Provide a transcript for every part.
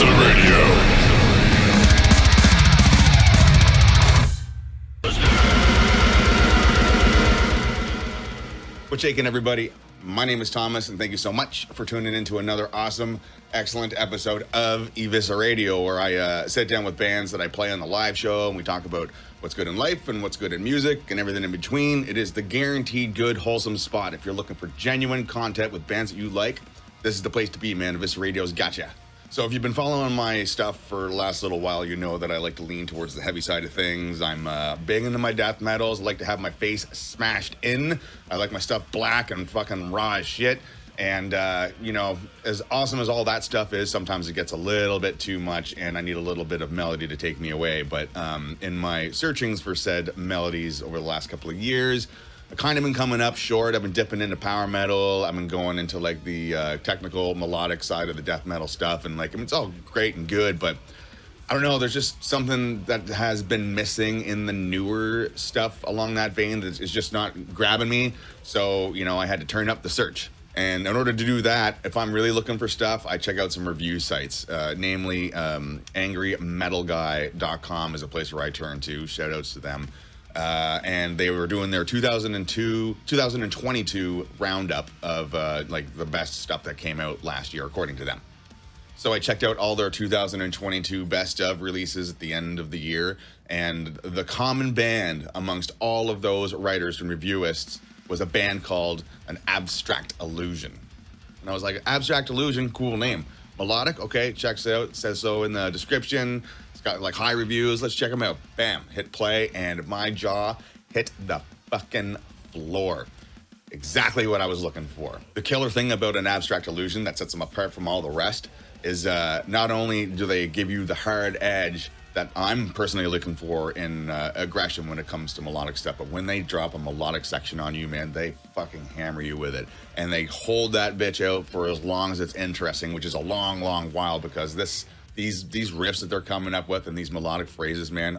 Evisceradio. What's shaking, everybody? My name is Thomas, and thank you so much for tuning into another awesome, excellent episode of Evisceradio, where I sit down with bands that I play on the live show, and we talk about what's good in life and what's good in music and everything in between. It is the guaranteed good, wholesome spot. If you're looking for genuine content with bands that you like, this is the place to be, man. Evisceradio's gotcha. So if you've been following my stuff for the last little while, you know that I like to lean towards the heavy side of things. I'm big into my death metals. I like to have my face smashed in. I like my stuff black and fucking raw as shit. And, you know, as awesome as all that stuff is, sometimes it gets a little bit too much and I need a little bit of melody to take me away. But in my searchings for said melodies over the last couple of years, I've kind of been coming up short. I've been dipping into power metal. I've been going into like the technical melodic side of the death metal stuff. And like, I mean, it's all great and good, but I don't know. There's just something that has been missing in the newer stuff along that vein that is just not grabbing me. So, you know, I had to turn up the search. And in order to do that, if I'm really looking for stuff, I check out some review sites, namely angrymetalguy.com is a place where I turn to. Shout outs to them. And they were doing their 2022 roundup of like the best stuff that came out last year, according to them. So I checked out all their 2022 best of releases at the end of the year, and the common band amongst all of those writers and reviewists was a band called An Abstract Illusion. And I was like, Abstract Illusion, cool name. Melodic, okay, checks it out, says so in the description. It's got like high reviews. Let's check them out. Bam, hit play, and my jaw hit the fucking floor. Exactly what I was looking for. The killer thing about An Abstract Illusion that sets them apart from all the rest is not only do they give you the hard edge that I'm personally looking for in aggression when it comes to melodic stuff, but when they drop a melodic section on you, man, they fucking hammer you with it. And they hold that bitch out for as long as it's interesting, which is a long, long while, because these riffs that they're coming up with and these melodic phrases, man,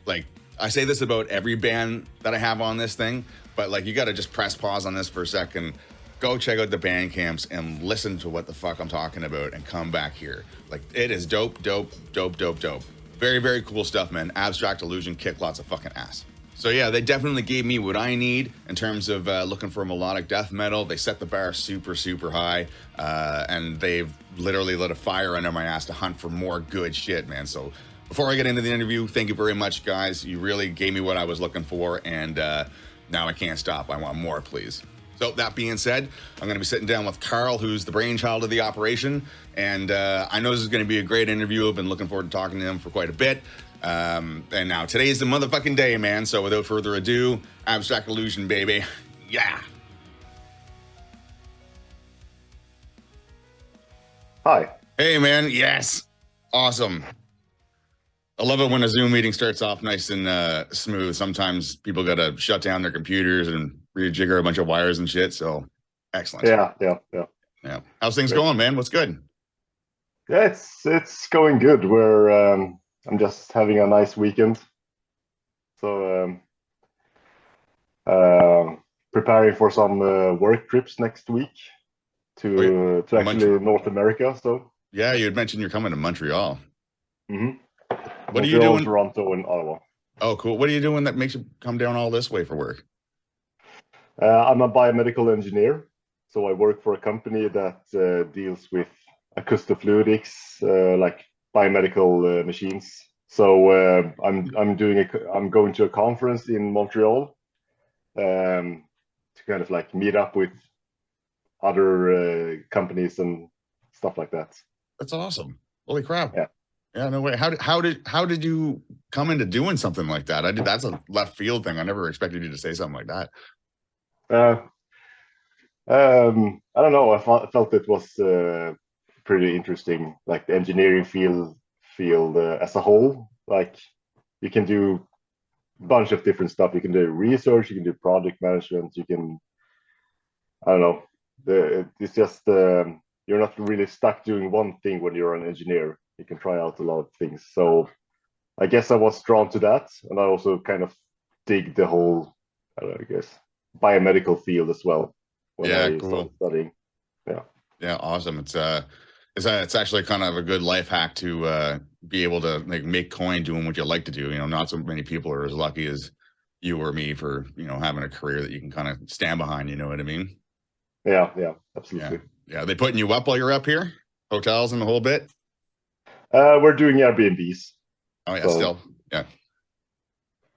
like I say this about every band that I have on this thing, but like you got to just press pause on this for a second, go check out the band camps and listen to what the fuck I'm talking about and come back here. Like it is dope. Very, very cool stuff, man. Abstract Illusion kick lots of fucking ass. So yeah, they definitely gave me what I need in terms of looking for melodic death metal. They set the bar super, super high, and they've literally lit a fire under my ass to hunt for more good shit, man. So before I get into the interview, thank you very much, guys. You really gave me what I was looking for, and now I can't stop. I want more, please. So that being said, I'm going to be sitting down with Karl, who's the brainchild of the operation, and I know this is going to be a great interview. I've been looking forward to talking to him for quite a bit. And now today's the motherfucking day, man. So without further ado, Abstract Illusion, baby. Yeah. Hi. Hey, man. Yes. Awesome. I love it when a Zoom meeting starts off nice and smooth. Sometimes people got to shut down their computers and rejigger a bunch of wires and shit. So excellent. Yeah. How's things Great. going, man? What's good? Yeah, it's going good. I'm just having a nice weekend. So preparing for some work trips next week to actually North America. So yeah, you had mentioned you're coming to Montreal. Mm-hmm. What are you doing? Toronto and Ottawa. Oh, cool. What are you doing that makes you come down all this way for work? I'm a biomedical engineer, so I work for a company that deals with acoustic fluidics, like biomedical machines. So I'm going to a conference in Montreal to kind of like meet up with other companies and stuff like that. That's awesome. Holy crap. Yeah, no way. How did you come into doing something like that? That's a left field thing. I never expected you to say something like that. I don't know. I felt it was pretty interesting, like the engineering field as a whole. Like you can do a bunch of different stuff. You can do research, you can do project management, you can, I don't know. It's just you're not really stuck doing one thing when you're an engineer. You can try out a lot of things. So I guess I was drawn to that, and I also kind of dig the whole, I don't know, I guess, biomedical field as well when I started studying. Yeah, awesome. It's It's actually kind of a good life hack to be able to like make coin doing what you like to do. You know, not so many people are as lucky as you or me for, you know, having a career that you can kind of stand behind. You know what I mean? Yeah, Yeah, absolutely. yeah. Are they putting you up while you're up here? Hotels and the whole bit? We're doing Airbnbs, Oh yeah, so still. Yeah.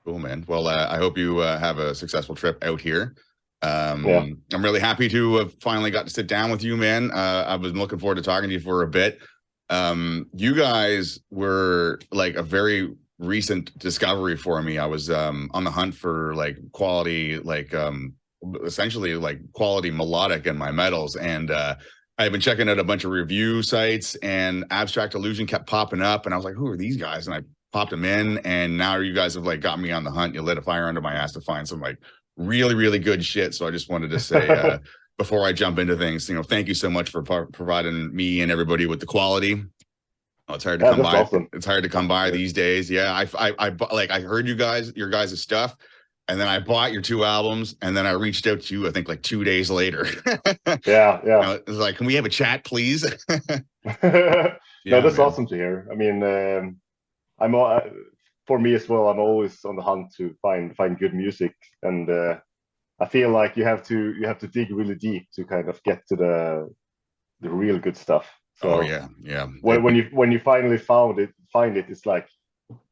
Cool, man. Well, I hope you have a successful trip out here. yeah. I'm really happy to have finally got to sit down with you, man. I've been looking forward to talking to you for a bit. You guys were like a very recent discovery for me. I was on the hunt for like quality, like essentially like quality melodic in my metals, and I've been checking out a bunch of review sites, and Abstract Illusion kept popping up, and I was like, "Who are these guys?" And I popped them in, and now you guys have like got me on the hunt. You lit a fire under my ass to find some like really, really good shit. So I just wanted to say, before I jump into things, you know, thank you so much for providing me and everybody with the quality. Oh, it's hard to Yeah, come that's by. awesome. It's hard to come by Yeah. these days. Yeah, like I heard your guys' stuff, and then I bought your two albums, and then I reached out to you. I think like 2 days later. Yeah, You know, yeah. it was like, can we have a chat, please? No, Yeah, that's man. awesome to hear. I mean, for me as well. I'm always on the hunt to find good music, and I feel like you have to dig really deep to kind of get to the real good stuff. Oh So yeah, yeah. when you finally find it, it's like,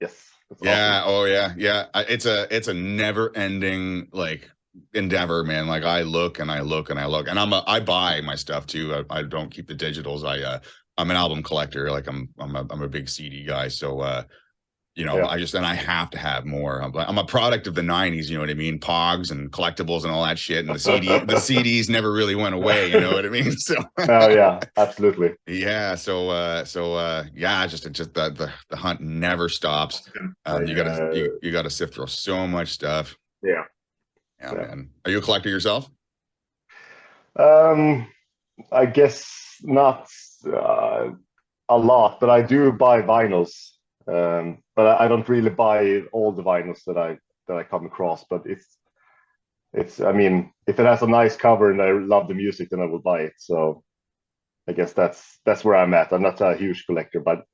yes, that's awesome. Yeah, oh yeah, yeah. It's a never ending like endeavor, man. Like I look and I look and I look, and I buy my stuff too. I don't keep the digitals. I'm an album collector. Like I'm a big CD guy. So you know, Yeah. I have to have more. I'm a product of the '90s. You know what I mean? Pogs and collectibles and all that shit. And the CDs never really went away. You know what I mean? So Oh yeah, absolutely. yeah, yeah, just the hunt never stops. I, You gotta sift through so much stuff. yeah, Yeah, yeah. man. Are you a collector yourself? Um, I guess not uh, a lot, but I do buy vinyls. But I don't really buy all the vinyls that I come across. But it's I mean, if it has a nice cover and I love the music, then I will buy it. So I guess that's where I'm at. I'm not a huge collector, but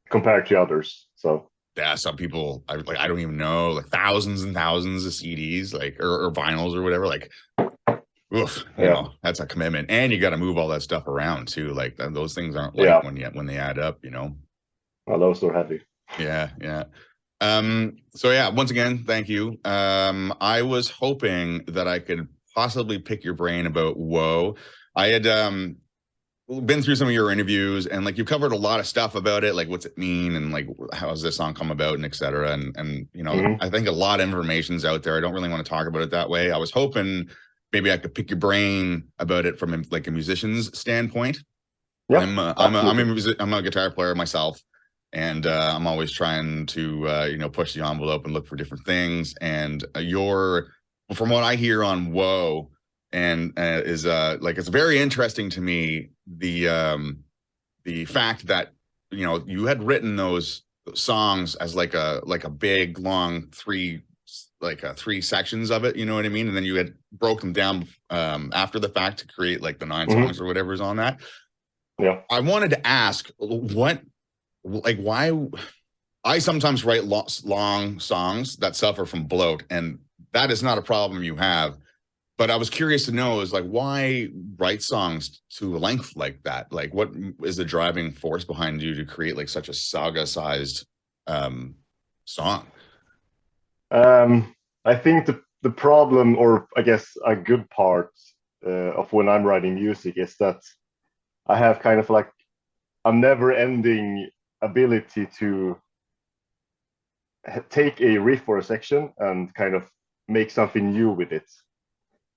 compared to others, so Yeah, some people I don't even know, like thousands and thousands of CDs, like or vinyls or whatever. Like, oof, you yeah, know, that's a commitment, and you got to move all that stuff around too. Like those things aren't light yeah. when they add up. You know. Well, those are heavy. Yeah, yeah. So yeah, once again, thank you. I was hoping that I could possibly pick your brain about Woe. I had been through some of your interviews, and like you covered a lot of stuff about it, like what's it mean and like how does this song come about and etc. And you know, Hmm. I think a lot of information's out there. I don't really want to talk about it that way. I was hoping maybe I could pick your brain about it from like a musician's standpoint. Yeah, absolutely. I'm a guitar player myself, and I'm always trying to you know, push the envelope and look for different things. And from what I hear on Woe, and is like it's very interesting to me the fact that, you know, you had written those songs as like a big long three sections of it, you know what I mean, and then you had broke them down after the fact to create like the 9 songs Hmm. or whatever is on that. Yeah. I wanted to ask what, like, why I sometimes write long songs that suffer from bloat, and that is not a problem you have. But I was curious to know is like, why write songs to a length like that? Like, what is the driving force behind you to create like such a saga-sized um, song? I think the problem, or I guess a good part of when I'm writing music, is that I have kind of like a never-ending ability to take a riff or a section and kind of make something new with it.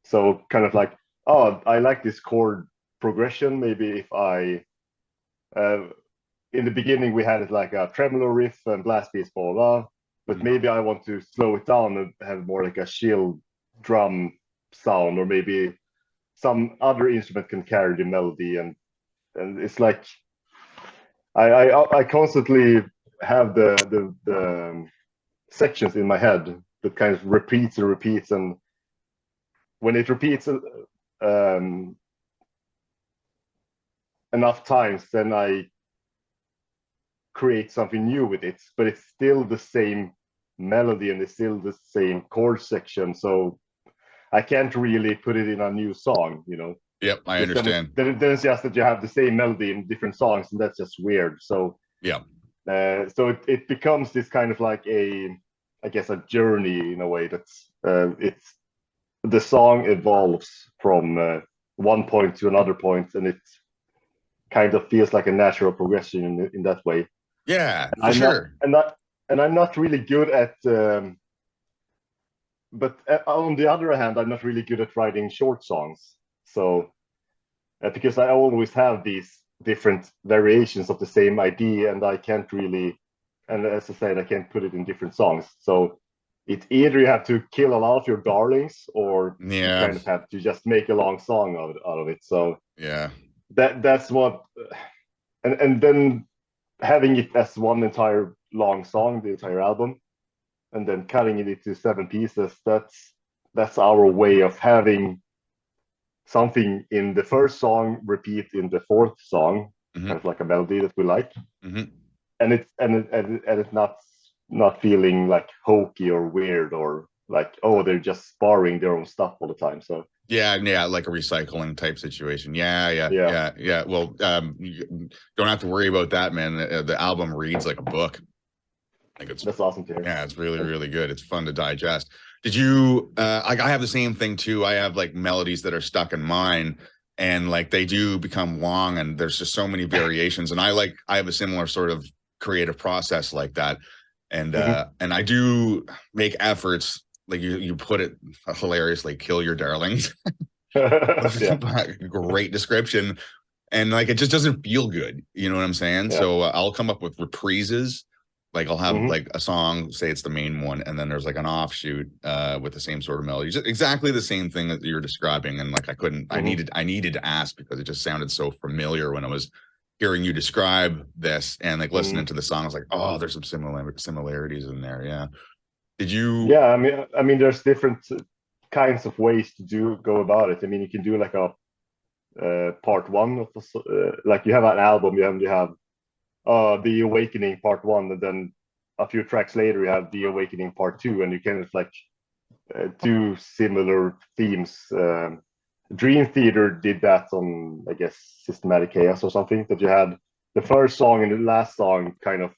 So kind of like, oh, I like this chord progression. Maybe if I uh, in the beginning we had it like a tremolo riff and blast beats, blah, blah, but maybe I want to slow it down and have more like a chill drum sound, or maybe some other instrument can carry the melody, and it's like I constantly have the sections in my head that kind of repeats and repeats, and when it repeats, um, enough times, then I create something new with it, but it's still the same melody and it's still the same chord section. So I can't really put it in a new song, you know. Yep, I Because understand. then it's just that you have the same melody in different songs, and that's just weird. So Yeah. so it becomes this kind of like a, I guess, a journey in a way. That's it's the song evolves from one point to another point, and it kind of feels like a natural progression in that way. Yeah, And for I'm not, sure. and I'm not really good at. But on the other hand, I'm not really good at writing short songs. So because I always have these different variations of the same idea, and I can't really, and as I said, I can't put it in different songs. So it's either you have to kill a lot of your darlings, or you Yeah. kind of have to just make a long song out of it. So Yeah. that's what, and then having it as one entire long song, the entire album, and then cutting it into 7 pieces. That's our way of having something in the first song repeat in the fourth song, kind Hmm. of like a melody that we like, Hmm. and it's not feeling like hokey or weird, or like, oh, they're just borrowing their own stuff all the time. So Yeah, yeah, like a recycling type situation. Yeah, yeah, yeah, yeah, yeah. Well, you don't have to worry about that, man. The album reads like a book. Like it's, that's awesome to hear. yeah, it's really, Thank really good. It's fun to digest. Did you like I have the same thing too. I have like melodies that are stuck in mine, and like they do become long, and there's just so many variations. And I have a similar sort of creative process like that. you. And I do make efforts, like you put it hilariously, kill your darlings. Yeah, Great description. And like it just doesn't feel good. You know what I'm saying? yeah. So I'll come up with reprises. Like I'll have Hmm. like a song, say it's the main one, and then there's like an offshoot with the same sort of melody, just exactly the same thing that you're describing. And like I couldn't, Hmm. I needed to ask because it just sounded so familiar when I was hearing you describe this and like listening Hmm. to the song. I was like, oh, there's some similarities in there. Yeah. Did you? Yeah, I mean, there's different kinds of ways to go about it. I mean, you can do like a part one of like you have an album, you have the Awakening Part One, and then a few tracks later you have the Awakening Part Two, and you kind of like do similar themes. Dream Theater did that on, I guess, Systematic Chaos or something. That you had the first song and the last song kind of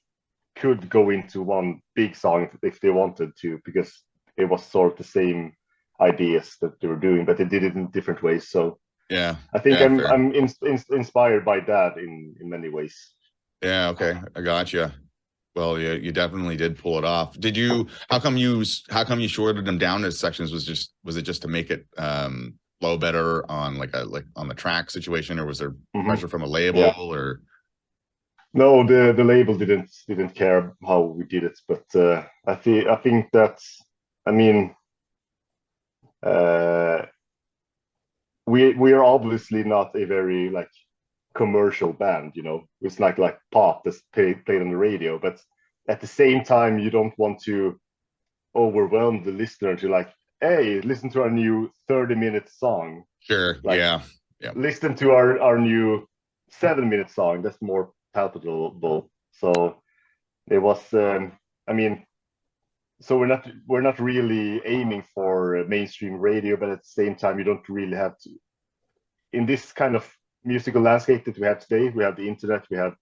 could go into one big song if they wanted to, because it was sort of the same ideas that they were doing, but they did it in different ways. So Yeah. I think Yeah. I'm Fair. I'm inspired by that in many ways. Yeah. Okay. I got you. Well, you definitely did pull it off. Did you? How come you shorted them down to sections? Was it just to make it flow better on like on the track situation, or was there Hmm. pressure from a label Yeah. or? No, the label didn't care how we did it, but I think that's, I mean, uh, we are obviously not a very like commercial band, you know. It's like pop that's played on the radio, but at the same time, you don't want to overwhelm the listener to like, hey, listen to our new 30-minute song, Sure. like Yeah. Yeah. listen to our new 7-minute song that's more palpable. So it was, I mean, so we're not really aiming for mainstream radio, but at the same time, you don't really have to. In this kind of musical landscape that we have today, we have the internet, we have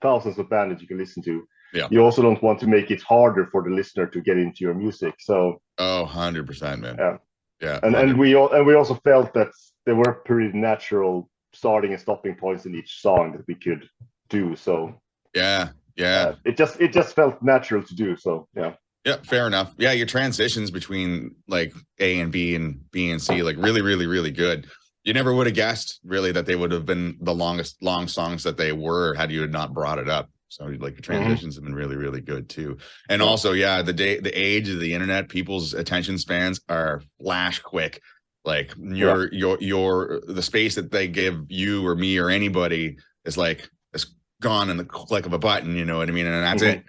thousands of bands that you can listen to. Yeah. You also don't want to make it harder for the listener to get into your music. So Oh, 100%, man. yeah, Yeah. and 100. we also felt that there were pretty natural starting and stopping points in each song that we could do. So Yeah. Yeah. it just felt natural to do. So yeah. Yeah, fair enough. Yeah, your transitions between like A and B and B and C, like really, really, really good. You never would have guessed really that they would have been the longest long songs that they were had you had not brought it up. So like the Hmm. transitions have been really, really good too. And Yeah. also, yeah, the age of the internet, people's attention spans are flash quick. Like Yeah. your the space that they give you or me or anybody is like it's gone in the click of a button, you know what I mean? And that's Hmm. it.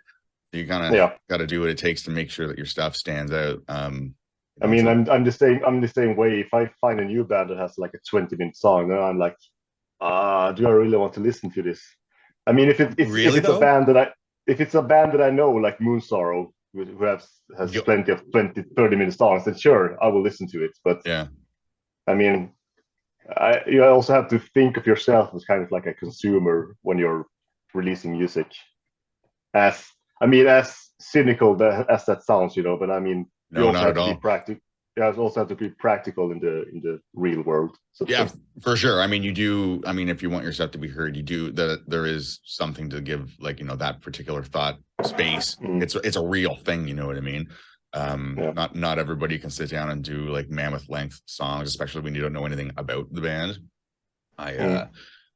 You kind of Yeah. got to do what it takes to make sure that your stuff stands out. I mean, I'm the same way. If I find a new band that has like a 20-minute song, then I'm like, do I really want to listen to this? I mean, if Really it's a though? band that I know, like Moon Sorrow, who has Yo, plenty of 20-30 minute songs, then sure, I will listen to it. But yeah. I mean, you also have to think of yourself as kind of like a consumer when you're releasing music. As I mean, as cynical as that sounds, but I mean, you No, also not have at to be all. practical. You also have to be practical in the real world, so to Yeah, say. for sure. I mean, you do. I mean, if you want your stuff to be heard, you do. That there is something to give, like that particular thought space. Mm, It's a real thing. You know what I mean? yeah. Not everybody can sit down and do like mammoth length songs, especially when you don't know anything about the band. I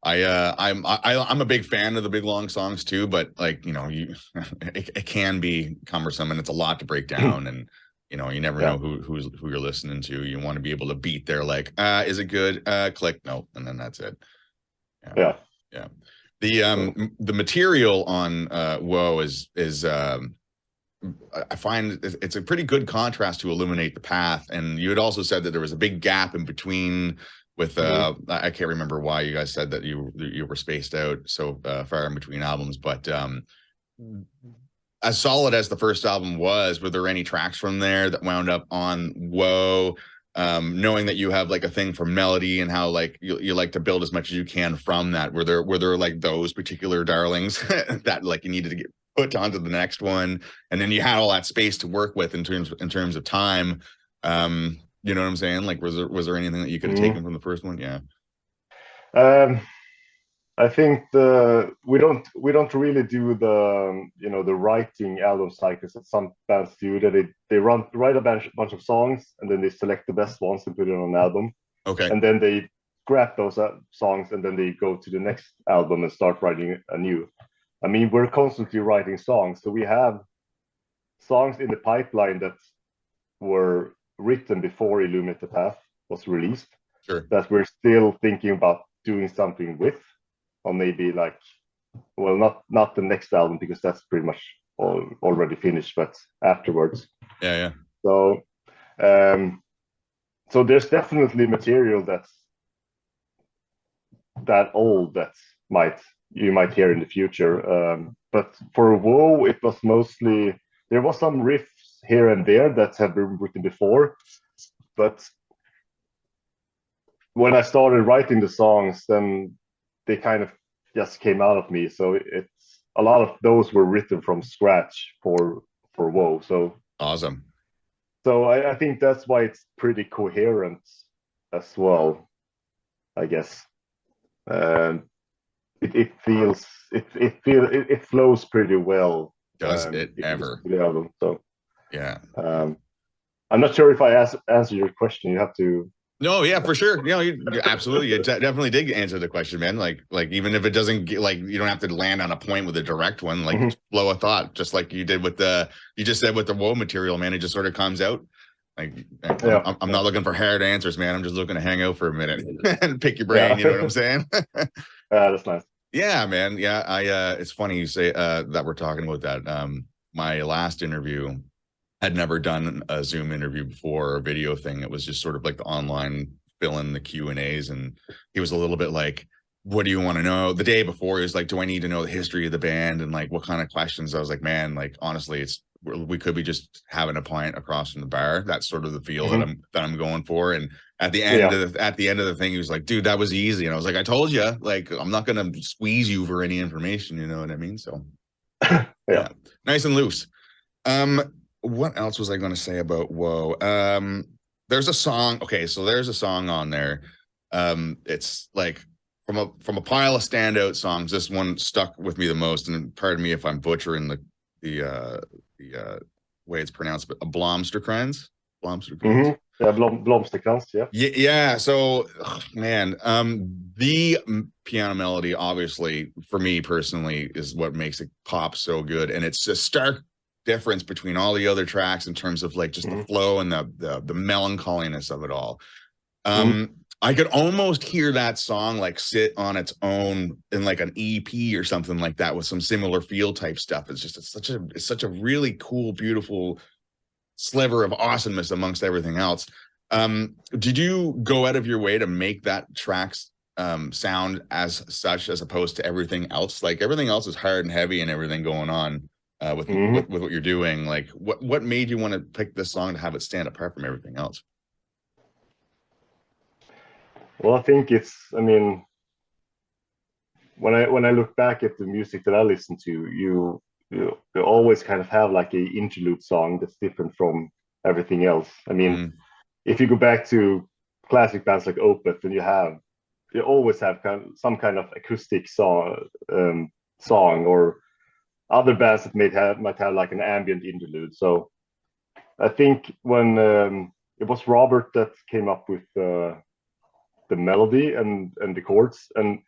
Mm, I'm a big fan of the big long songs too, but like it can be cumbersome and it's a lot to break down, and you never yeah. know who you're listening to. You want to be able to beat their like, is it good? Click no, and then that's it. Yeah, Yeah. yeah. So. The material on Whoa is I find it's a pretty good contrast to illuminate the path. And you had also said that there was a big gap in between with Mhm. I can't remember why you guys said that you were spaced out so far in between albums, but as solid as the first album was, were there any tracks from there that wound up on Whoa? Knowing that you have like a thing for melody and how like you like to build as much as you can from that, were there like those particular darlings that like you needed to get put onto the next one, and then you had all that space to work with in terms of time? You know what I'm saying? Like, was there anything that you could have Mhm. taken from the first one? Yeah. Um, I think we don't really do the writing album cycles that some bands do. That they write a bunch of songs, and then they select the best ones and put it on an album, Okay. and then they scrap those songs, and then they go to the next album and start writing anew. I mean, we're constantly writing songs, so we have songs in the pipeline that were written before Illuminate the Path was released Sure. that we're still thinking about doing something with, or maybe like, well, not the next album because that's pretty much already finished, but afterwards. Yeah. Yeah. So, um, so there's definitely material that's that old that you might hear in the future. But for Woe, it was mostly there was some riffs here and there that have been written before, but when I started writing the songs, then they kind of just came out of me. So it's a lot of those were written from scratch for Woe. Awesome. So I think that's why it's pretty coherent as well, I guess. Um, it flows pretty well Does it if you listen ever? to the album. So Yeah. um, I'm not sure if I answer your question. You have to. No, yeah, for sure. You absolutely, you definitely did answer the question, man. Like even if it doesn't get like you don't have to land on a point with a direct one, like Mhm. flow of thought, just like you did with you just said with the Woe material, man. It just sort of comes out. Like I'm, Yeah, I'm I'm yeah, not looking for hard answers, man. I'm just looking to hang out for a minute and pick your brain. yeah. You know what I'm saying? That's nice. Yeah, man. Yeah, it's funny you say that we're talking about that. My last interview, had never done a Zoom interview before or a video thing. It was just sort of like the online fill in the Q&As. And he was a little bit like, what do you want to know? The day before, he was like, do I need to know the history of the band and like what kind of questions? I was like, man, like honestly, we could be just having a pint across from the bar. That's sort of the feel that Mhm. I'm going for. And Yeah, at the end of the thing, he was like, dude, that was easy. And I was like, I told you, like, I'm not gonna squeeze you for any information, you know what I mean? So yeah. yeah, nice and loose. Um, what else was I going to say about Whoa? There's a song. Okay, so there's a song on there. It's like from a pile of standout songs. This one stuck with me the most, and pardon me if I'm butchering the way it's pronounced, but a Blomsterkrans. Blomsterkrans. Yeah, Blomsterkrans, yeah. Yeah, yeah. So, man, the piano melody, obviously, for me personally, is what makes it pop so good, and it's a stark difference between all the other tracks in terms of like just the Mhm. flow and the melancholiness of it all. Mhm. I could almost hear that song like sit on its own in like an EP or something like that with some similar feel type stuff. It's such a really cool, beautiful sliver of awesomeness amongst everything else. Did you go out of your way to make that tracks sound as such, as opposed to everything else? Like everything else is hard and heavy and everything going on with what you're doing. Like what made you want to pick this song to have it stand apart from everything else? Well, I think I mean, when I look back at the music that I listen to, you always kind of have like a interlude song that's different from everything else. I mean, if you go back to classic bands like Opeth, then you always have some kind of acoustic song, or other bands that might have like an ambient interlude. So I think when it was Robert that came up with the melody and the chords. And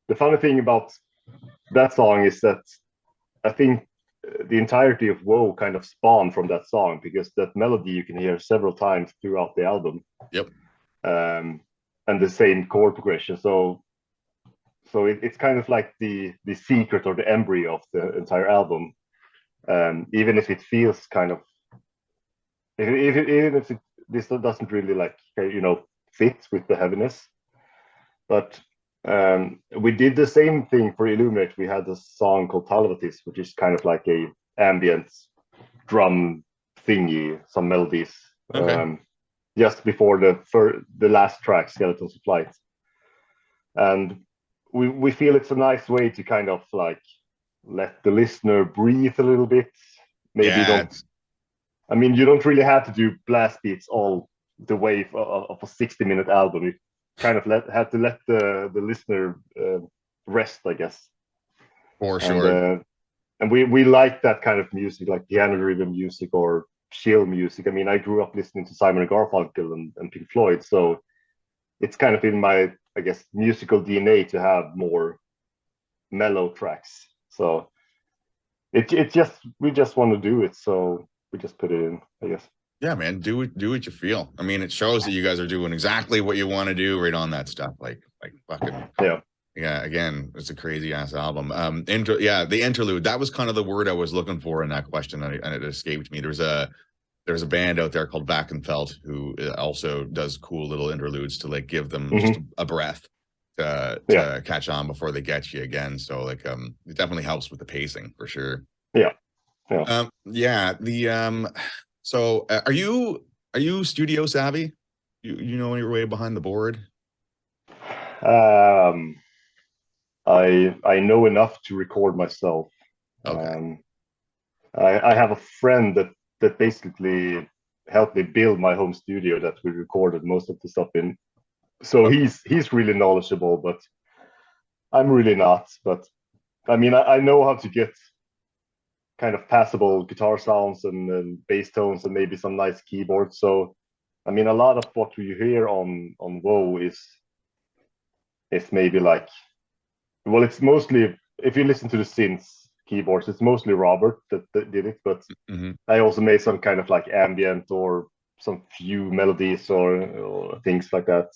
the funny thing about that song is that I think the entirety of Woe kind of spawned from that song, because that melody you can hear several times throughout the album. Yep. And the same chord progression. So it's kind of like the secret or the embryo of the entire album. Even if it feels kind of, even if this doesn't really like, fit with the heaviness. But we did the same thing for Illuminate. We had a song called Talvatis, which is kind of like a ambient drum thingy, some melodies. Okay. Just before the last track, Skeletons of Flight. And we feel it's a nice way to kind of like let the listener breathe a little bit. Maybe you don't really have to do blast beats all the way of a 60-minute album. You kind of have to let the listener rest, I guess. For sure. And we like that kind of music, like piano-driven music or chill music. I mean, I grew up listening to Simon and Garfunkel and Pink Floyd, so it's kind of in my, I guess, musical DNA to have more mellow tracks. So we just want to do it, so we just put it in, I guess. Yeah, man, do what you feel. I mean, it shows that you guys are doing exactly what you want to do right on that stuff. Like fucking yeah. Again, it's a crazy ass album. The interlude, that was kind of the word I was looking for in that question, and it escaped me. There's a band out there called Vackenfeld who also does cool little interludes to like give them just a breath to catch on before they get you again. So like it definitely helps with the pacing for sure. So are you studio savvy? You know your way behind the board? I know enough to record myself. Okay. I have a friend that basically helped me build my home studio that we recorded most of the stuff in. So he's really knowledgeable, but I'm really not. But I mean, I know how to get kind of passable guitar sounds and bass tones and maybe some nice keyboards. So I mean, a lot of what we hear on Woe is maybe like, well, it's mostly, if you listen to the synths keyboards, it's mostly Robert that did it, but I also made some kind of like ambient or some few melodies or things like that.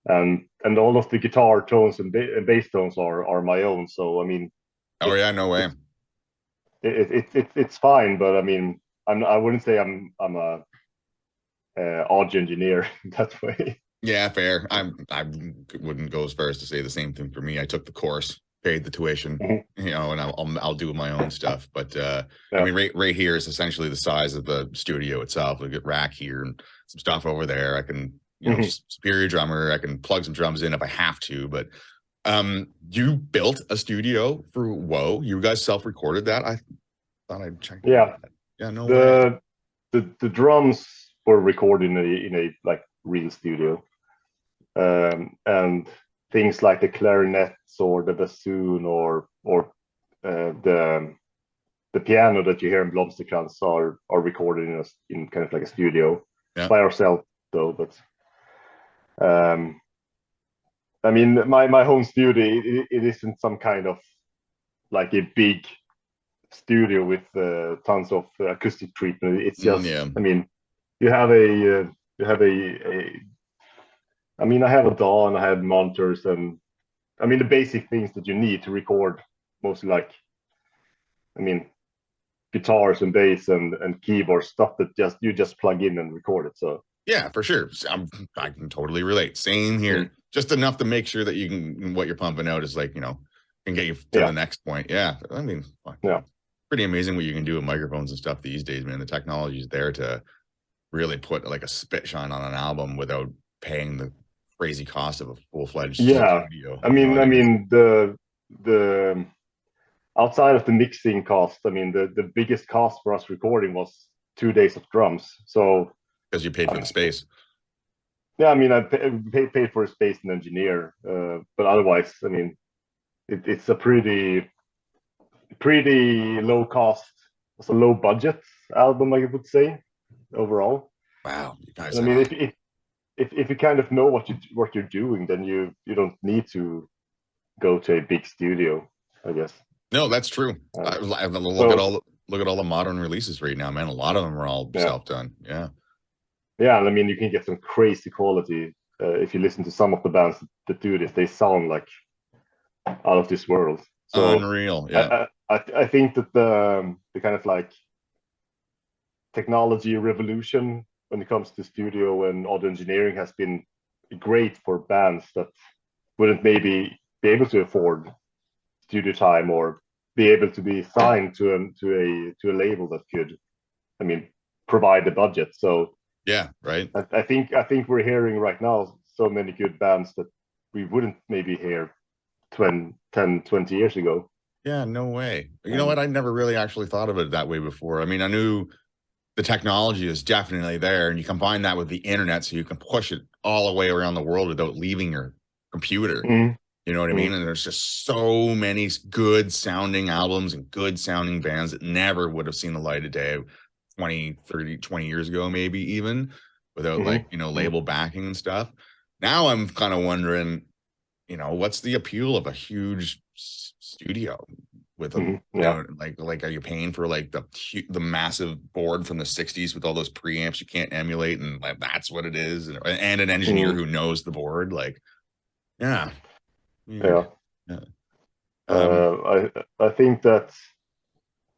And all of the guitar tones and bass tones are my own. So I mean, No way. It's fine, but I mean, I wouldn't say I'm a audio engineer that way. Yeah, fair. I wouldn't go as far as to say the same thing for me. I took the course, paid the tuition, and I'll do my own stuff. But I mean, right here is essentially the size of the studio itself. Like a rack here and some stuff over there. I can, superior drummer. I can plug some drums in if I have to. But you built a studio for Woe. You guys self-recorded that? I thought I'd check. Yeah. Yeah. No way. The drums were recorded in a like real studio. And things like the clarinets or the bassoon or the piano that you hear in Blomsterkrans are recorded in kind of like a studio by ourselves though. But I mean, my home studio, it isn't some kind of like a big studio with tons of acoustic treatment. It's just, I mean, you have I mean, I have a DAW and I have monitors and I mean the basic things that you need to record, mostly like, I mean, guitars and bass and keyboard stuff that you just plug in and record it. So Yeah, for sure. I can totally relate. Same Mm. here. Just enough to make sure that you can, what you're pumping out is like, can get you to the Yeah, next point. Yeah. I mean, fuck, yeah, it's pretty amazing what you can do with microphones and stuff these days, man. The technology is there to really put like a spit shine on an album without paying the crazy cost of a full-fledged yeah. studio. I You know mean, what I mean? the outside of the mixing cost, I mean, the biggest cost for us recording was 2 days of drums. So Because you paid I for the mean, space. yeah, I mean, I paid for a space and engineer, but otherwise, I mean, it's a pretty low cost, it's a low budget album, I would say overall. Wow, you guys And I have mean, a if you kind of know what you're doing, then you don't need to go to a big studio, I guess. no, that's true. Uh, Look at so all the modern releases right now, man. A lot of them are all yeah, self-done. Yeah. yeah, and I mean, you can get some crazy quality if you listen to some of the bands that do this. They sound like out of this world. So Unreal. Yeah. I think that the kind of like technology revolution when it comes to studio and audio engineering has been great for bands that wouldn't maybe be able to afford studio time or be able to be signed to a label that could, I mean, provide the budget. So Yeah. Right. I think we're hearing right now so many good bands that we wouldn't maybe hear 20 years ago. Yeah. No way. You know And what? I never really actually thought of it that way before. I mean, I knew the technology is definitely there, and you combine that with the internet, so you can push it all the way around the world without leaving your computer. mm, You know what I mean? mm, And there's just so many good sounding albums and good sounding bands that never would have seen the light of day 20, 30, 20 years ago, maybe even without like, mm, mm, label backing and stuff. Now I'm kind of wondering, what's the appeal of a huge studio with a, yeah, like, are you paying for like the massive board from the 60s with all those preamps you can't emulate? And like, that's what it is. And an engineer mm, who knows the board. Like, yeah. Weird. yeah. Yeah. Um, I think that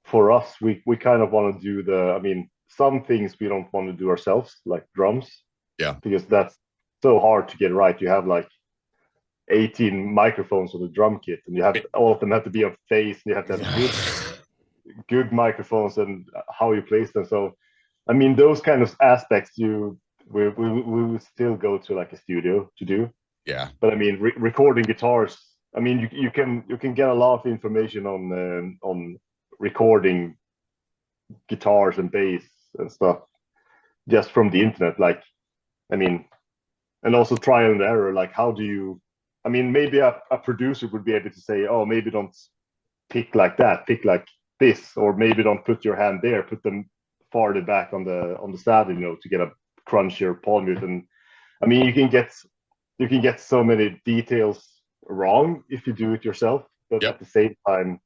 for us, we kind of want to do I mean, some things we don't want to do ourselves, like drums, yeah. because that's so hard to get right. You have like 18 microphones on the drum kit, and you have It- all of them have to be of phase, and you have to have good microphones and how you place them. So, I mean, those kind of aspects we would still go to like a studio to do. yeah. But I mean, recording guitars. I mean, you can get a lot of information on recording guitars and bass and stuff just from the internet. Like, I mean, and also trial and error. Like, how do you? I mean, maybe a producer would be able to say, oh, maybe don't pick like that, pick like this, or maybe don't put your hand there, put them farther back on the saddle, to get a crunchier palm mute. And I mean, you can get so many details wrong if you do it yourself, but at Yep. the same time,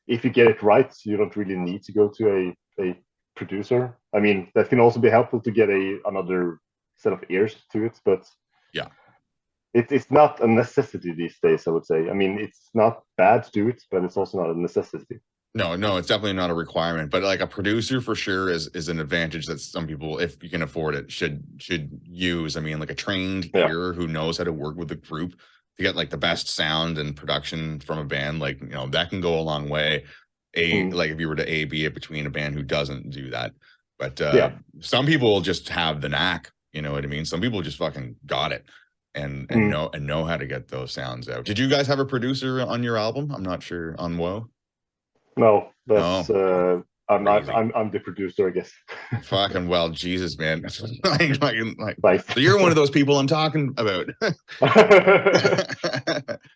if you get it right, you don't really need to go to a producer. I mean, that can also be helpful to get another set of ears to it, but Yeah. it's not a necessity these days, I would say. I mean, it's not bad to do it, but it's also not a necessity. No, no, it's definitely not a requirement, but like a producer for sure is an advantage that some people, if you can afford it, should use. I mean, like a trained Yeah. ear who knows how to work with the group to get like the best sound and production from a band, like, that can go a long way. Mm. Like if you were to A B it between a band who doesn't do that. But Yeah. some people just have the knack, you know what I mean? Some people just fucking got it and Mm. know how to get those sounds out. Did you guys have a producer on your album? I'm not sure on Woe. No, No, that's I'm I'm crazy. I'm I'm the producer, I guess. Fucking well, Jesus, man. Like, Nice. so you're one of those people I'm talking about.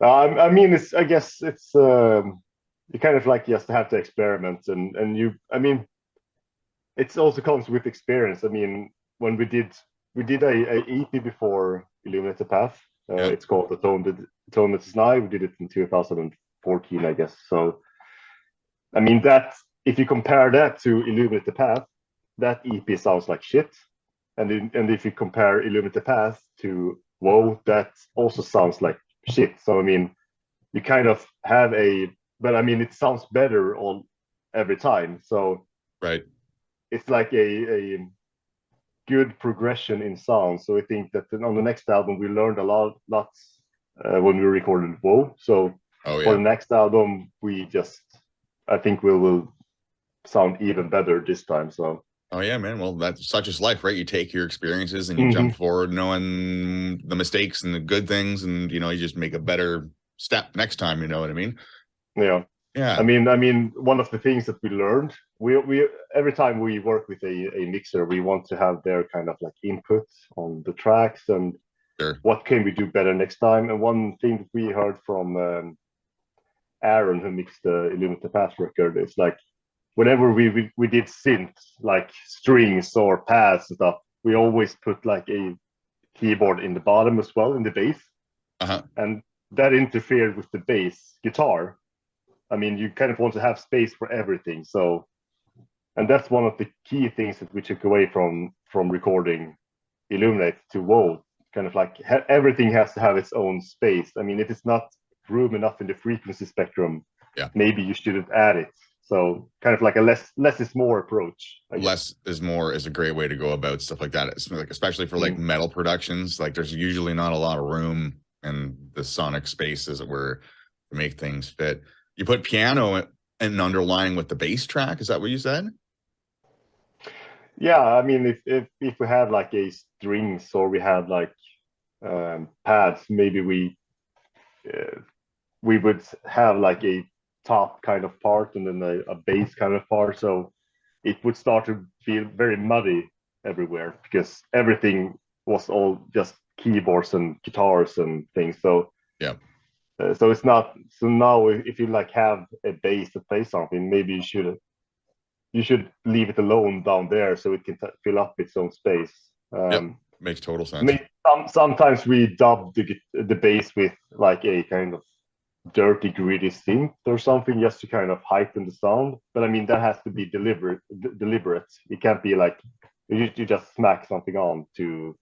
I mean, I guess it's you kind of like just have to experiment, and I mean, it also comes with experience. I mean, when we did a EP before Illuminate the Path. Yeah, It's called Atonement is Nigh. We did it in 2014, I guess. So I mean, that if you compare that to Illuminate the Path, that EP sounds like shit. And if you compare Illuminate the Path to Whoa, that also sounds like shit. So I mean, you kind of have but I mean, it sounds better on every time. So right. it's like a good progression in sound. So I think that on the next album we learned a lots when we recorded Whoa. So Oh for yeah. the next album, I think we will sound even better this time. So Oh yeah, man. Well, that's such is life, right? You take your experiences and you Mhm. jump forward, knowing the mistakes and the good things, and you just make a better step next time. You know what I mean? Yeah. Yeah. I mean, one of the things that we learned, we every time we work with a mixer, we want to have their kind of like input on the tracks and Sure. what can we do better next time. And one thing that we heard from Aaron, who mixed the Illuminate Path record, is like whenever we did synths, like strings or pads and stuff, we always put like a keyboard in the bottom as well in the bass, Uh-huh. and that interfered with the bass guitar. I mean, you kind of want to have space for everything. So, and that's one of the key things that we took away from recording Illuminate to Whoa. Kind of like everything has to have its own space. I mean, if it's not room enough in the frequency spectrum, Yeah. maybe you shouldn't add it. So, kind of like a less is more approach. I guess. Less is more is a great way to go about stuff like that. It's like, especially for like metal productions, like there's usually not a lot of room in the sonic spaces where to make things fit. You put piano and underlying with the bass track. Is that what you said? Yeah, I mean, if we had like a strings or we had like pads, maybe we would have like a top kind of part and then a bass kind of part. So it would start to feel very muddy everywhere because everything was all just keyboards and guitars and things. So Yeah. so it's not. So now if you like have a bass to play something, maybe you should leave it alone down there so it can fill up its own space. Yep. Makes total I sense. mean, sometimes we dub the bass with like a kind of dirty, gritty synth or something just to kind of heighten the sound. But I mean, that has to be deliberate. It can't be like you just smack something on to,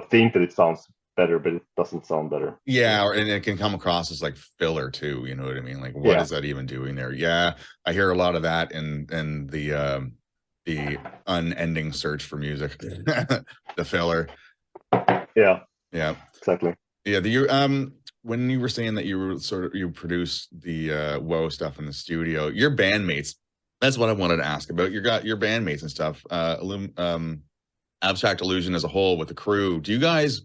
think that it sounds better, but it doesn't sound better. Yeah, and it can come across as like filler too. You know what I mean? Like, what Yeah. is that even doing there? Yeah, I hear a lot of that in the unending search for music, the filler. Yeah. Yeah, Exactly. yeah. When you were saying that you produce the Woe stuff in the studio, your bandmates. That's what I wanted to ask about. You got your bandmates and stuff. Abstract Illusion as a whole with the crew. Do you guys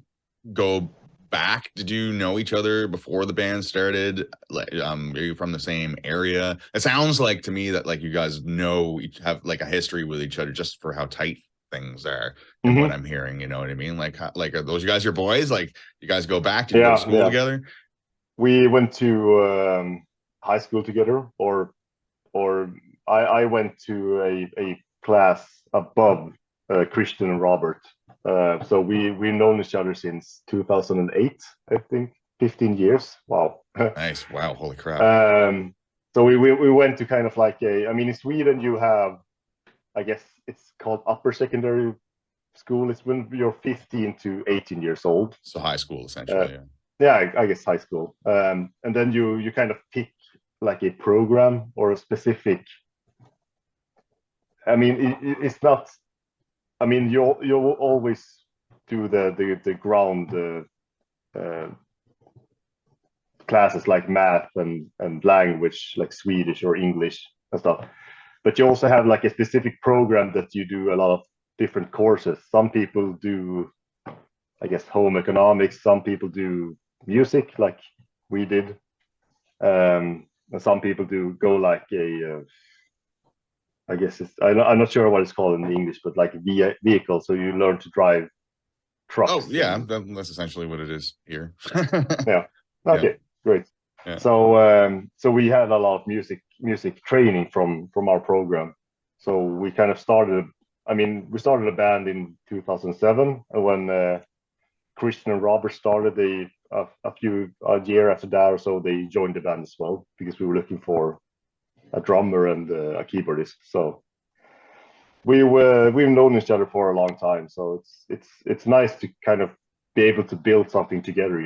go back? Did you know each other before the band started? Like, are you from the same area? It sounds like to me that like you guys have like a history with each other just for how tight things are and what Mm-hmm. I'm hearing. You know what I mean? Like are those guys your boys? Like you guys go back? Did you go to Yeah. school Yeah. together? We went to high school together, or I went to a class above Christian and Robert. So we've known each other since 2008, I think, 15 years. Wow. Nice. Wow. Holy crap. um, so we went to kind of like I mean, in Sweden you have, I guess it's called upper secondary school. It's when you're 15 to 18 years old. So high school Uh, essentially. Yeah. yeah, I guess high school. And then you kind of pick like a program or a specific. I mean, it's not. I mean, you always do the ground uh, classes like math and language like Swedish or English and stuff. But you also have like a specific program that you do a lot of different courses. Some people do, I guess, home economics. Some people do music, like we did. And some people do go like I guess I'm not sure what it's called in English, but like vehicle. So you learn to drive Oh trucks yeah, and that's essentially what it is here. yeah. Yeah. Okay, great. Yeah. So we had a lot of music training from our program. So we kind of started. I mean, we started a band in 2007, and when Christian and Robert started, a few a year after that or so, they joined the band as well because we were looking for a drummer and a keyboardist. So we've known each other for a long time. So it's nice to kind of be able to build something together.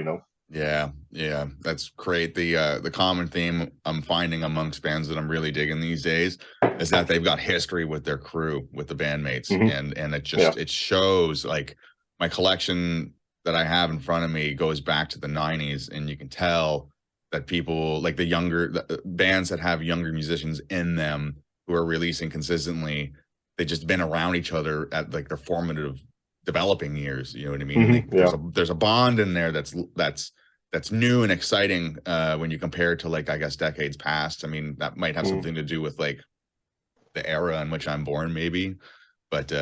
Yeah, yeah, that's great. The common theme I'm finding amongst bands that I'm really digging these days is that they've got history with their crew, with the bandmates, Hmm. and it Yeah. just it shows. Like my collection that I have in front of me goes back to the '90s, and you can tell that people like the bands that have younger musicians in them who are releasing consistently, they just been around each other at like their formative developing years. You know what I mean? Hmm. Yeah. There's a bond in there that's new and exciting when you compare it to like I guess decades past. I mean, that might have Mm. something to do with like the era in which I'm born, maybe. But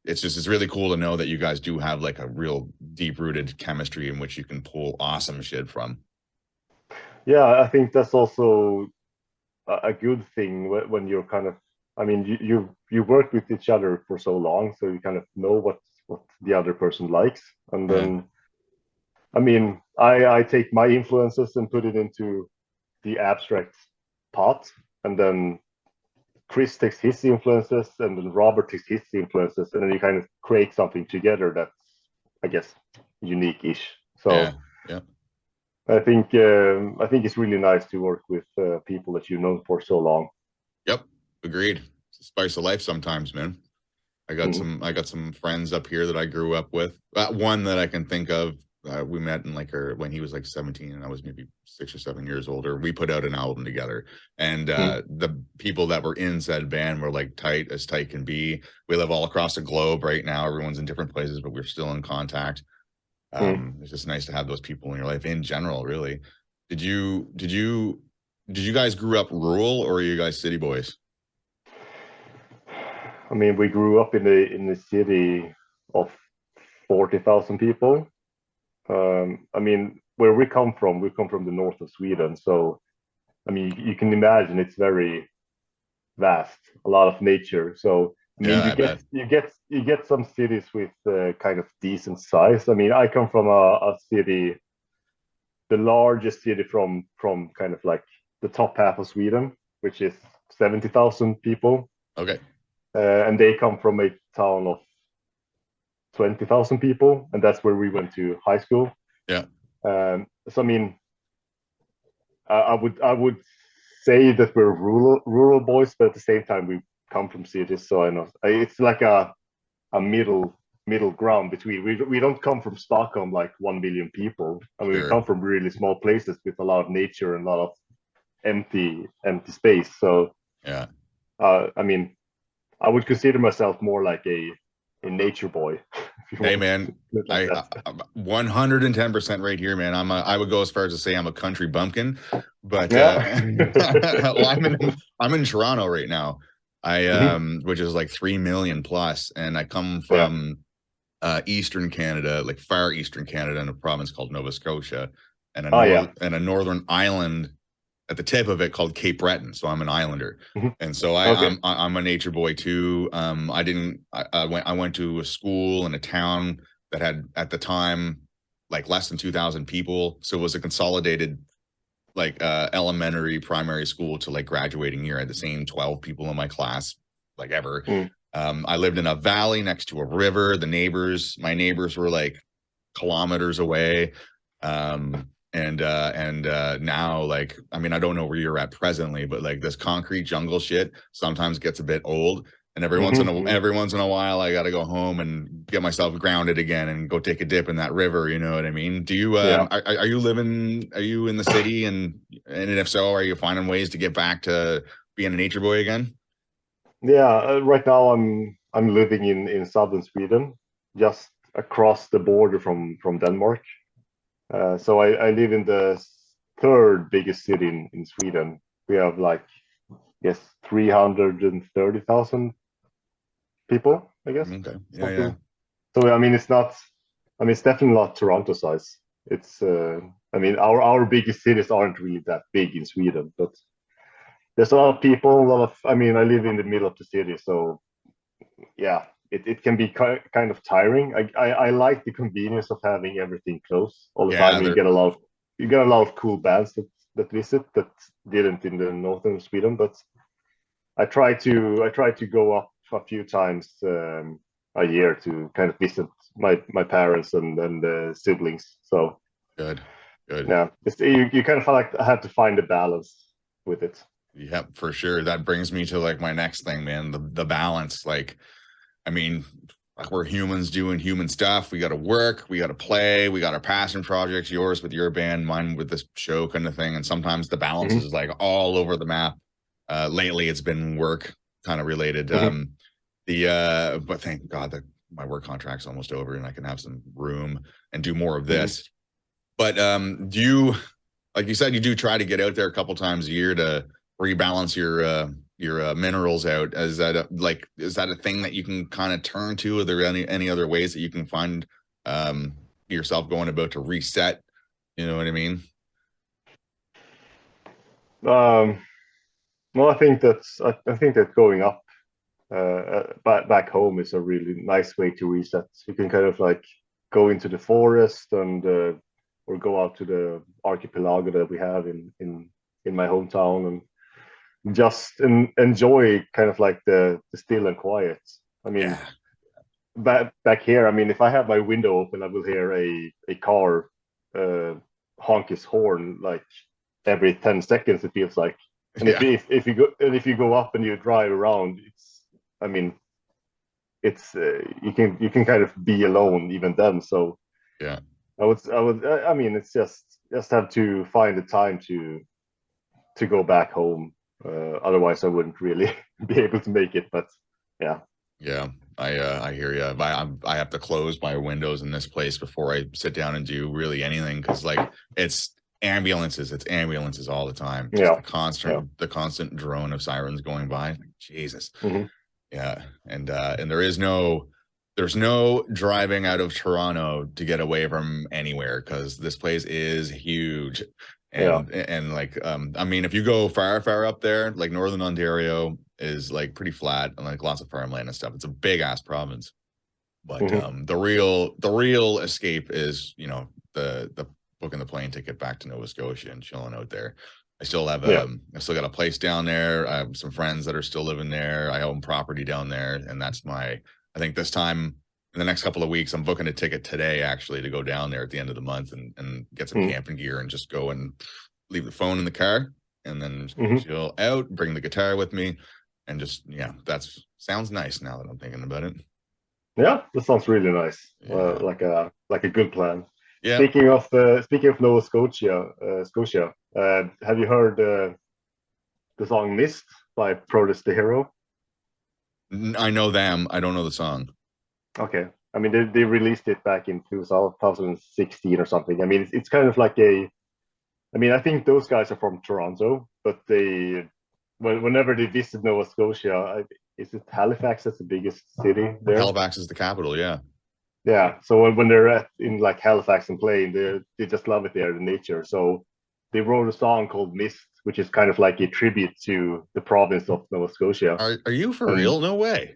it's really cool to know that you guys do have like a real deep rooted chemistry in which you can pull awesome shit from. Yeah, I think that's also a good thing when you're kind of, I mean, you work with each other for so long, so you kind of know what the other person likes, and Yeah, then I mean, I take my influences and put it into the abstract pot, and then Chris takes his influences, and then Robert takes his influences, and then you kind of create something together that's, I guess, unique-ish. yeah, So yeah. I think it's really nice to work with people that you've known for so long. Yep, agreed. It's a spice of life sometimes, man. Hmm. I got some friends up here that I grew up with. One that I can think of, we met in like when he was like 17 and I was maybe 6 or 7 years older. We put out an album together, and Hmm. the people that were in said band were like tight as tight can be. We live all across the globe right now. Everyone's in different places, but we're still in contact. Hmm. It's just nice to have those people in your life in general. Really, did you did you did you guys grew up rural or are you guys city boys? I mean, we grew up in the city of 40,000 people. I mean, where we come from the north of Sweden. So, I mean, you can imagine it's very vast, a lot of nature. So, I mean, Yeah, I bet. you get some cities with kind of decent size. I mean, I come from a city, the largest city from kind of like the top half of Sweden, which is 70,000 people, Okay. and they come from a town of 20,000 people, and that's where we went to high school. Yeah. So I mean, I would say that we're rural boys, but at the same time we come from cities. So I know it's like a middle ground between. We don't come from Stockholm like 1 million people. I mean, we Sure. come from really small places with a lot of nature and a lot of empty space. So Yeah. I mean, I would consider myself more like a nature boy, if you Hey want to man, put it like that. I 110% right here, man. I would go as far as to say I'm a country bumpkin, but Yeah. well, I'm in Toronto right now. I Mhm. which is like 3 million plus, and I come Yeah. from Eastern Canada, like far Eastern Canada, in a province called Nova Scotia, Oh yeah. and a northern island at the tip of it called Cape Breton. So I'm an islander, Mhm. and so Okay. I'm a nature boy too. I didn't I went to a school in a town that had at the time like less than 2,000 people, so it was a consolidated like elementary primary school to like graduating year. I had the same 12 people in my class like ever. Mm. I lived in a valley next to a river. My neighbors were like kilometers away. And now like I mean I don't know where you're at presently, but like this concrete jungle shit sometimes gets a bit old. And Mhm. every once in a while I gotta go home and get myself grounded again and go take a dip in that river, you know what I mean? Do you Yeah. are you in the city, and if so, are you finding ways to get back to being a nature boy again? Yeah. Right now I'm living in southern Sweden, just across the border from Denmark. So I live in the third biggest city in Sweden. We have like, yes, 330,000 people, I guess. Okay. Yeah, yeah. Something. So I mean, it's not. I mean, it's definitely not Toronto size. It's. I mean, our biggest cities aren't really that big in Sweden, but there's a lot of people. A lot of. I mean, I live in the middle of the city, so yeah, it can be kind of tiring. I like the convenience of having everything close all the time. Yeah, You there get a lot of cool bands that visit that didn't in the northern Sweden, but I try to go up a few times a year to kind of visit my parents and siblings. So good. Good. Yeah, you kind of feel like I have to find a balance with it. Yep, for sure. That brings me to like my next thing, man. The balance. Like, I mean, we're humans doing human stuff. We got to work, we got to play, we got our passion projects, yours with your band, mine with this show kind of thing. And sometimes the balance Hmm. is like all over the map. Lately, it's been work kind of related. Hmm. But thank God that my work contract's almost over and I can have some room and do more of Hmm. this. But do you, like you said, you do try to get out there a couple times a year to rebalance your minerals out. Is that is that a thing that you can kind of turn to? Are there any other ways that you can find yourself going about to reset? You know what I mean? Um, well, I think that going up back home is a really nice way to reset. You can kind of like go into the forest and or go out to the archipelago that we have in my hometown and just enjoy kind of like the still and quiet. I mean, Yeah, back here, I mean, if I have my window open, I will hear a car uh, honk his horn like every 10 seconds. It feels like, and yeah, if you go up and you drive around, it's I mean it's you can kind of be alone even then. So yeah. I mean it's just have to find the time to go back home. Otherwise, I wouldn't really be able to make it. But yeah. Yeah, I hear you. I have to close my windows in this place before I sit down and do really anything because like it's ambulances all the time. Just Yeah. Yeah. the constant drone of sirens going by. Like, Jesus. Hmm. Yeah, and there's no driving out of Toronto to get away from anywhere because this place is huge. Yeah. And like I mean if you go far up there, like Northern Ontario is like pretty flat and like lots of farmland and stuff. It's a big ass province. But Hmm. the real escape is, you know, the booking the plane ticket back to Nova Scotia and chilling out there. Yeah. I still got a place down there. I have some friends that are still living there. I own property down there, and that's my. I think this time in the next couple of weeks, I'm booking a ticket today actually to go down there at the end of the month and get some Hmm. camping gear and just go and leave the phone in the car and then just Hmm. chill out. Bring the guitar with me, and just yeah, that's sounds nice now that I'm thinking about it. Yeah, that sounds really nice. Yeah. Like a good plan. Yeah, Speaking of Nova Scotia, have you heard the song "Mist" by Protest the Hero? I know them. I don't know the song. Okay, I mean they released it back in 2016 or something. I mean it's kind of like a. I mean I think those guys are from Toronto, but whenever they visit Nova Scotia, is it Halifax that's the biggest city there? Halifax is the capital. Yeah. Yeah, so when they're in like Halifax and playing, they just love it there, the nature. So they wrote a song called "Mist," which is kind of like a tribute to the province of Nova Scotia. Are you for And real? No way.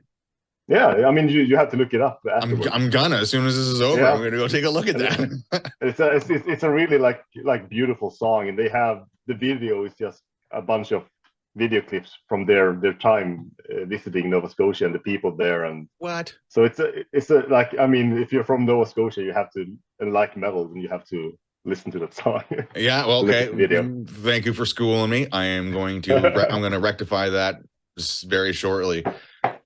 yeah, I mean you have to look it up I'm afterwards. gonna as soon as this is over, I'm Yeah, gonna go take a look at and that. it's a really like beautiful song, and they have the video is just a bunch of video clips from their time visiting Nova Scotia and the people there, and What? so it's a like I mean if you're from Nova Scotia, you have to and like metal, then you have to listen to that song, Yeah. Well, look at okay. the video. Thank you for schooling me. I'm gonna rectify that very shortly.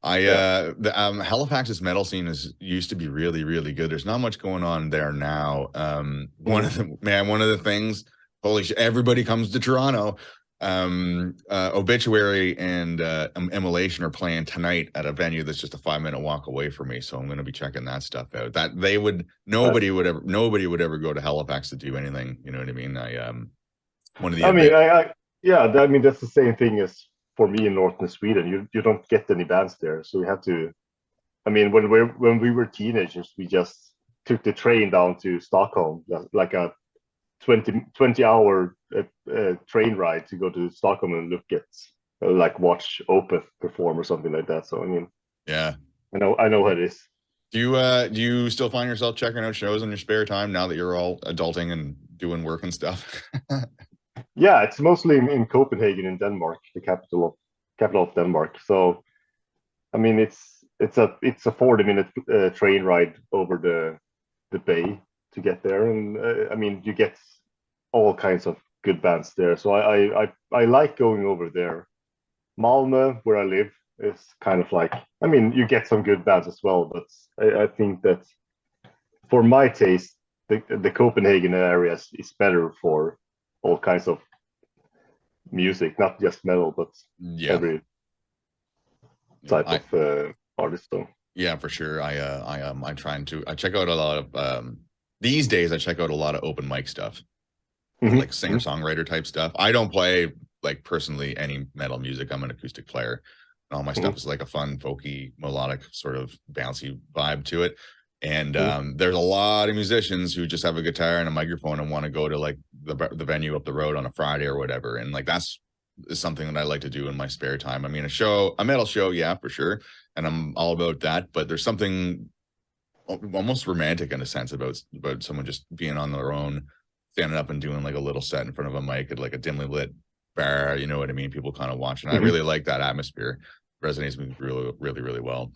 Yeah. Halifax's metal scene is used to be really, really good. There's not much going on there now. Mhm. One of the things, holy shit, everybody comes to Toronto. Obituary and Immolation are playing tonight at a venue that's just a 5 minute walk away from me. So I'm going to be checking that stuff out. That they would Nice. nobody would ever go to Halifax to do anything. You know what I mean? One of the I mean, event. yeah, I mean that's the same thing as for me in northern Sweden. You don't get any bands there, so you have to. I mean, when we were teenagers, we just took the train down to Stockholm, like a 20 hour train ride to go to Stockholm and look at like watch Opeth perform or something like that. So I mean, Yeah. I know how it is. Do you still find yourself checking out shows in your spare time now that you're all adulting and doing work and stuff? Yeah, it's mostly in Copenhagen in Denmark, the capital of Denmark. So I mean, it's a 40 minute train ride over the bay to get there, and I mean, you get all kinds of good bands there. So I like going over there. Malmö, where I live, is kind of like, I mean, you get some good bands as well, but I think that for my taste, the Copenhagen area is better for all kinds of music, not just metal, but Yeah. every type I of artist. So. Yeah, for sure. I'm trying to I check out a lot of these days I check out a lot of open mic stuff. Like singer-songwriter type stuff. I don't play like personally any metal music. I'm an acoustic player. And all my stuff is like a fun, folky, melodic, sort of bouncy vibe to it. And there's a lot of musicians who just have a guitar and a microphone and want to go to like the venue up the road on a Friday or whatever. And like that's is something that I like to do in my spare time. I mean, a metal show, yeah, for sure. And I'm all about that. But there's something almost romantic in a sense about someone just being on their own, standing up and doing like a little set in front of a mic at like a dimly lit bar, you know what I mean? People kind of watching. I really like that atmosphere. Resonates with me really, really, really well.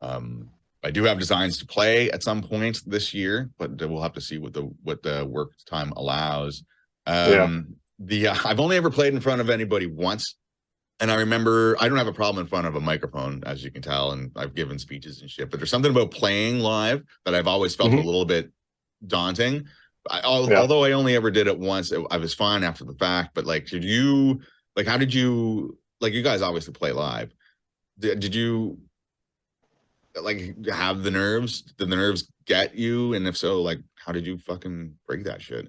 I do have designs to play at some point this year, but we'll have to see what the work time allows. I've only ever played in front of anybody once. And I remember I don't have a problem in front of a microphone, as you can tell, and I've given speeches and shit, but there's something about playing live that I've always felt a little bit daunting. Although I only ever did it once, I was fine after the fact. But like, how did you, like, you guys obviously play live. Did you like have the nerves? Did the nerves get you? And if so, like, how did you fucking break that shit?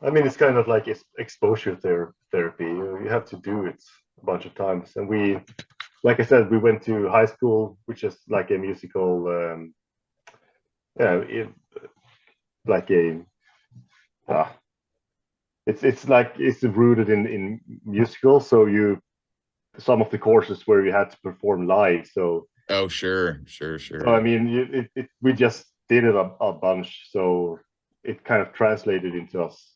I mean, it's kind of like exposure therapy. You have to do it a bunch of times. And we, like I said, we went to high school, which is like a musical, like a, it's like it's rooted in musical. So some of the courses where you had to perform live. So oh, sure. So I mean, we just did it a bunch. So it kind of translated into us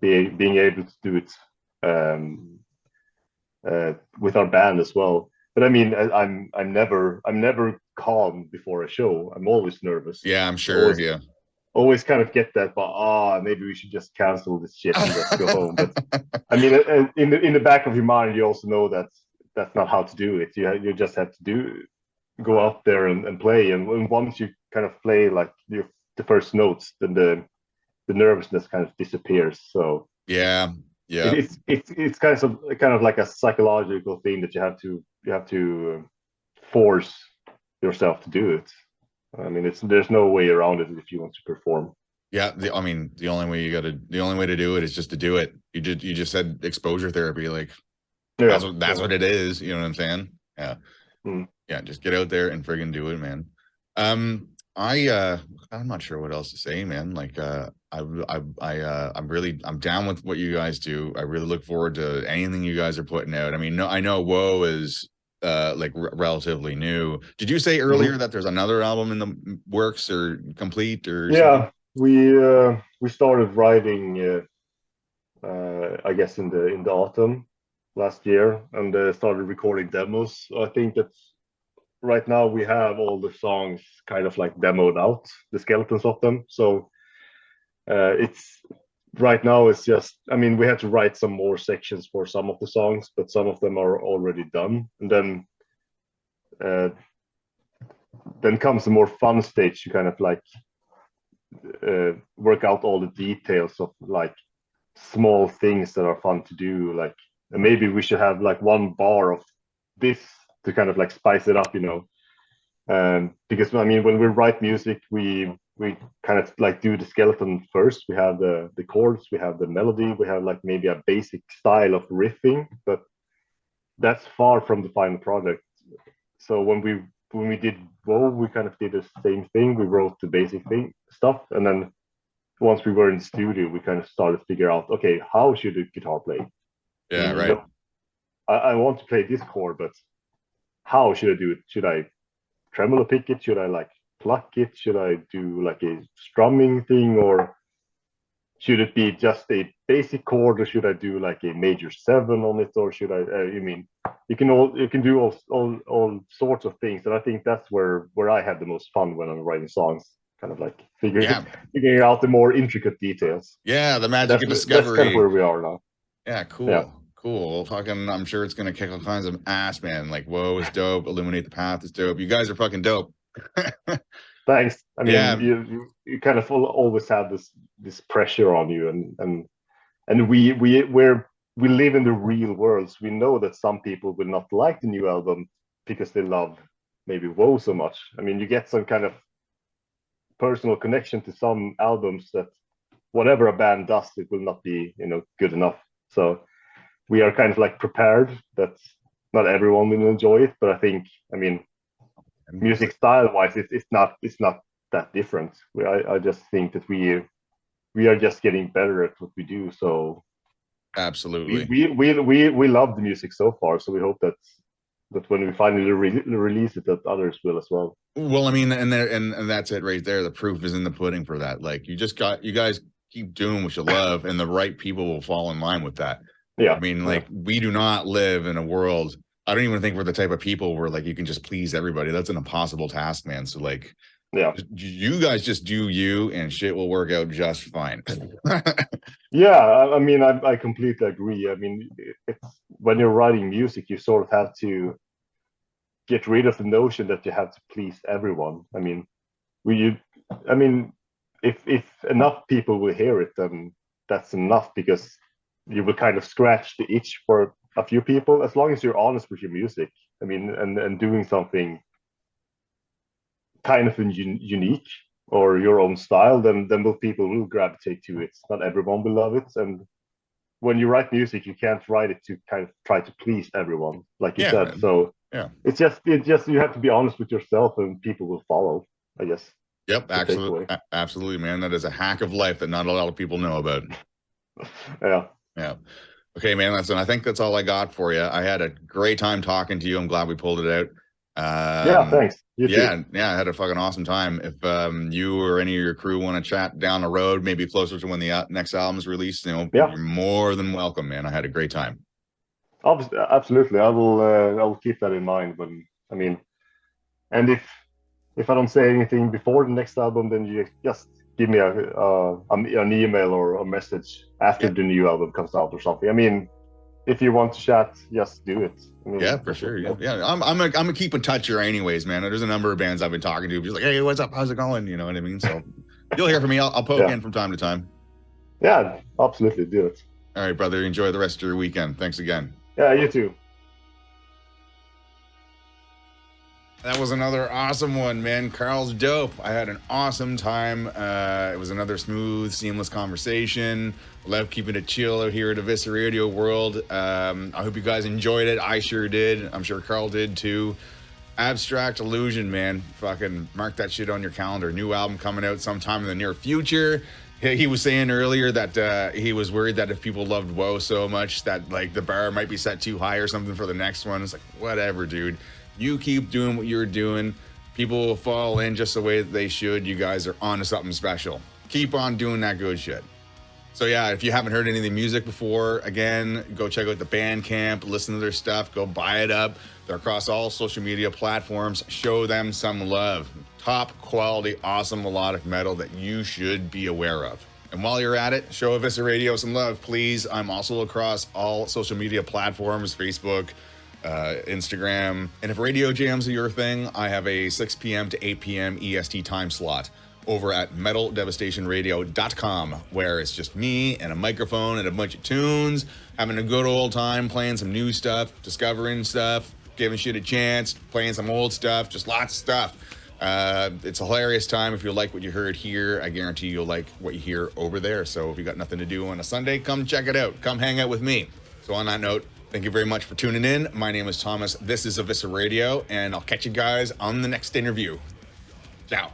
being able to do it with our band as well. But I mean, I'm never calm before a show. I'm always nervous. Yeah, I'm sure. Yeah. Always kind of get that, but maybe we should just cancel this shit and just go home. But I mean, in the back of your mind, you also know that that's not how to do it. You just have to go out there and play. And once you kind of play like the first notes, then the nervousness kind of disappears. So yeah. It's kind of like a psychological thing that you have to force yourself to do it. I mean, there's no way around it if you want to perform. Yeah, I mean, the only way to do it is just to do it. You just said exposure therapy, like that's what it is. You know what I'm saying? Yeah, yeah. Just get out there and friggin' do it, man. I'm not sure what else to say, man. Like, I'm down with what you guys do. I really look forward to anything you guys are putting out. I mean, I know Woe is like relatively new. Did you say earlier that there's another album in the works or complete or something? We started writing I guess in the autumn last year and started recording demos. I think that right now we have all the songs kind of like demoed out, the skeletons of them. So it's right now it's just, I mean, we had to write some more sections for some of the songs, but some of them are already done. And then comes the more fun stage to kind of like work out all the details of like small things that are fun to do. Like maybe we should have like one bar of this to kind of like spice it up, you know. Because I mean, when we write music, we kind of like do the skeleton first. We have the chords, we have the melody, we have like maybe a basic style of riffing, but that's far from the final product. So when we did Woe, we kind of did the same thing. We wrote the basic stuff, and then once we were in the studio, we kind of started to figure out, okay, how should the guitar play? Yeah, right. You know, I want to play this chord, but how should I do it? Should I tremolo pick it? Should I like pluck it? Should I do like a strumming thing, or should it be just a basic chord, or should I do like a major 7 on it, or should I? You mean you can do all sorts of things, and I think that's where I had the most fun when I'm writing songs. kind of like Yeah. figuring out the more intricate details. Yeah, the magic of That's kind of discovery. where we are now. Yeah, cool. Yeah. Cool. Fucking, I'm sure it's gonna kick all kinds of ass, man. Like, whoa is dope. Illuminate the Path is dope. You guys are fucking dope. Thanks. I mean, Yeah, you kind of always have this pressure on you, and we live in the real world. So we know that some people will not like the new album because they love maybe Woe so much. I mean, you get some kind of personal connection to some albums that whatever a band does, it will not be, good enough. So we are kind of like prepared that not everyone will enjoy it, but I mean, music style wise, it's not that different. I just think that we are just getting better at what we do. So absolutely. we love the music so far. So we hope that when we finally release it, that others will as well. Well, I mean, and that's it right there. The proof is in the pudding for that. Like, you guys keep doing what you love, and the right people will fall in line with that. Yeah. I mean, like, we do not live in a world. I don't even think we're the type of people where like you can just please everybody. That's an impossible task, man. So like, yeah, you guys just do you, and shit will work out just fine. Yeah, I mean, I completely agree. I mean, it's when you're writing music, you sort of have to get rid of the notion that you have to please everyone. I mean, if enough people will hear it, then that's enough, because you will kind of scratch the itch for a few people, as long as you're honest with your music. I mean, and doing something kind of unique or your own style, then most people will gravitate to it. Not everyone will love it, and when you write music, you can't write it to kind of try to please everyone, like you said. So yeah, it's just you have to be honest with yourself, and people will follow, I guess. Yep, absolutely, man. That is a hack of life that not a lot of people know about. Yeah. Okay, man. Listen, I think that's all I got for you. I had a great time talking to you. I'm glad we pulled it out. Yeah, thanks. You too. Yeah, I had a fucking awesome time. If you or any of your crew want to chat down the road, maybe closer to when the next album's released, you're more than welcome, man. I had a great time. Absolutely, I will keep that in mind. But I mean, and if I don't say anything before the next album, then you just give me an email or a message after the new album comes out or something. I mean, if you want to chat, just do it. I mean, yeah, for sure. Yeah. I'm gonna keep in touch here anyways, man. There's a number of bands I've been talking to, just like, hey, what's up? How's it going? You know what I mean? So you'll hear from me. I'll poke in from time to time. Yeah, absolutely, do it. All right, brother. Enjoy the rest of your weekend. Thanks again. Yeah, you too. That was another awesome one, man. Karl's dope. I had an awesome time. It was another smooth, seamless conversation. Love keeping it chill out here at Evisceradio World. I hope you guys enjoyed it. I sure did. I'm sure Karl did too. Abstract Illusion, man. Fucking mark that shit on your calendar. New album coming out sometime in the near future. He was saying earlier that he was worried that if people loved Woe so much that like the bar might be set too high or something for the next one. It's like, whatever, dude. You keep doing what you're doing. People will fall in just the way that they should. You guys are onto something special. Keep on doing that good shit. So yeah, if you haven't heard any of the music before, again, go check out the Bandcamp, listen to their stuff, go buy it up. They're across all social media platforms. Show them some love. Top quality, awesome melodic metal that you should be aware of. And while you're at it, show Evisceradio some love, please. I'm also across all social media platforms, Facebook, Instagram. And if radio jams are your thing, I have a 6 p.m. to 8 p.m. EST time slot over at metaldevastationradio.com, where it's just me and a microphone and a bunch of tunes, having a good old time, playing some new stuff, discovering stuff, giving shit a chance, playing some old stuff, just lots of stuff. It's a hilarious time. If you like what you heard here, I guarantee you'll like what you hear over there. So if you got nothing to do on a Sunday, come check it out. Come hang out with me. So on that note, thank you very much for tuning in. My name is Thomas. This is Evisceradio, and I'll catch you guys on the next interview. Ciao.